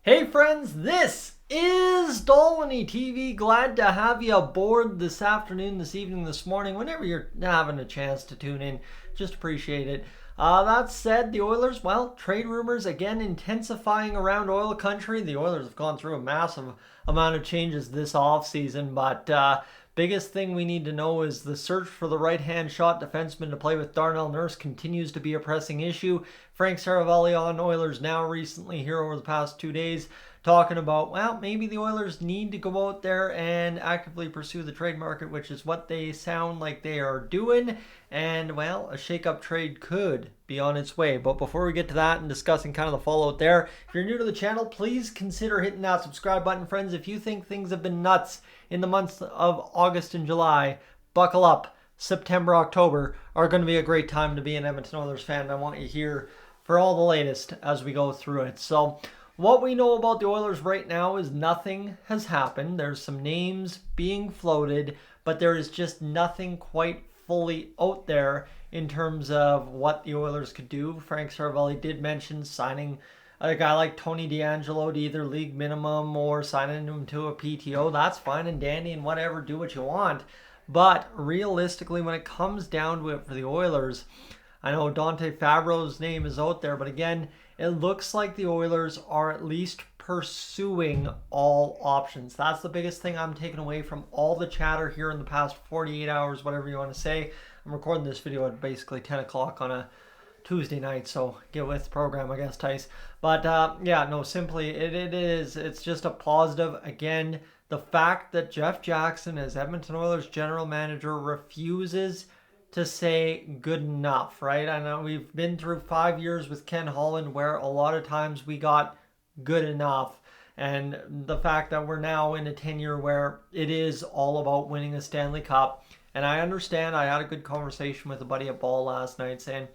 Hey friends, this is Dolynny TV. Glad to have you aboard this afternoon, this evening, this morning, whenever you're having a chance to tune in. Just appreciate it. That said, the Oilers, well, trade rumors again intensifying around oil country. The Oilers have gone through a massive amount of changes this offseason, but biggest thing we need to know is the search for the right-hand shot defenseman to play with Darnell Nurse continues to be a pressing issue. Frank Saravalli on Oilers Now recently here over the past 2 days talking about, well, maybe the Oilers need to go out there and actively pursue the trade market, which is what they sound like they are doing. And, well, a shake-up trade could be on its way. But before we get to that and discussing kind of the fallout there, if you're new to the channel, please consider hitting that subscribe button, friends. If you think things have been nuts in the months of August and July, buckle up. September, October are going to be a great time to be an Edmonton Oilers fan. And I want you here for all the latest as we go through it. So what we know about the Oilers right now is nothing has happened. There's some names being floated, but there is just nothing quite fully out there in terms of what the Oilers could do. Frank Saravalli did mention signing a guy like Tony DeAngelo to either league minimum or signing him to a PTO. That's fine and dandy and whatever, do what you want. But realistically, when it comes down to it for the Oilers, I know Dante Fabro's name is out there, but again, it looks like the Oilers are at least pursuing all options. That's the biggest thing I'm taking away from all the chatter here in the past 48 hours, whatever you want to say. I'm recording this video at basically 10 o'clock on a Tuesday night, so get with the program, I guess, Tice. But yeah, no, simply, it's just a positive. Again, the fact that Jeff Jackson, as Edmonton Oilers general manager, refuses to say good enough, right? I know we've been through 5 years with Ken Holland where a lot of times we got good enough, and the fact that we're now in a tenure where it is all about winning a Stanley Cup. And I understand, I had a good conversation with a buddy at Ball last night saying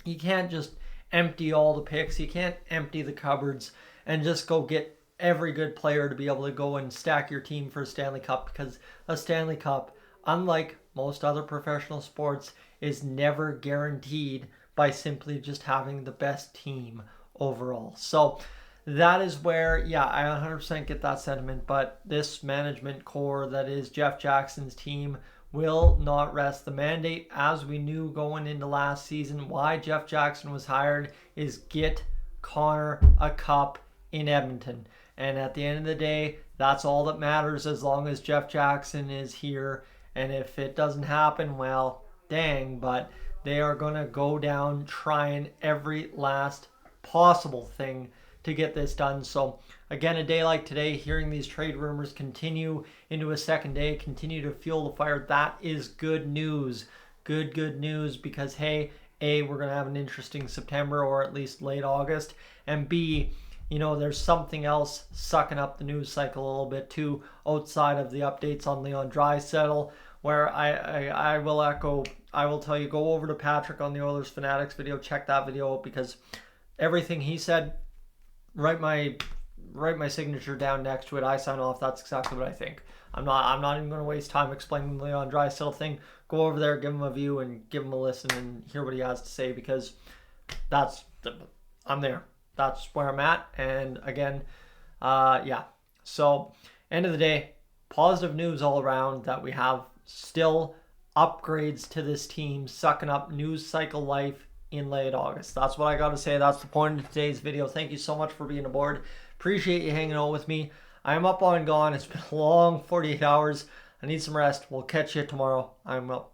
you can't just empty all the picks, you can't empty the cupboards and just go get every good player to be able to go and stack your team for a Stanley Cup, because a Stanley Cup, unlike most other professional sports, is never guaranteed by simply just having the best team overall. So that is where, yeah, I 100% get that sentiment, but this management core that is Jeff Jackson's team will not rest. The mandate, as we knew going into last season, why Jeff Jackson was hired, is get Connor a cup in Edmonton. And at the end of the day, that's all that matters as long as Jeff Jackson is here. And if it doesn't happen, well, dang, but they are going to go down trying every last possible thing to get this done. So again, a day like today, hearing these trade rumors continue into a second day, continue to fuel the fire, that is good news. Good news, because hey, A, we're going to have an interesting September or at least late August, and B, you know, there's something else sucking up the news cycle a little bit too, outside of the updates on Leon Draisaitl, where I will echo, I will tell you, go over to Patrick on the Oilers Fanatics video, check that video out, because everything he said, write my signature down next to it, I sign off, that's exactly what I think. I'm not even going to waste time explaining the Leon Draisaitl thing. Go over there, give him a view, and give him a listen and hear what he has to say, because I'm there. That's where I'm at. And again, yeah. So, end of the day, positive news all around that we have still upgrades to this team, sucking up news cycle life in late August. That's what I got to say. That's the point of today's video. Thank you so much for being aboard. Appreciate you hanging out with me. I am up on gone. It's been a long 48 hours. I need some rest. We'll catch you tomorrow. I'm up.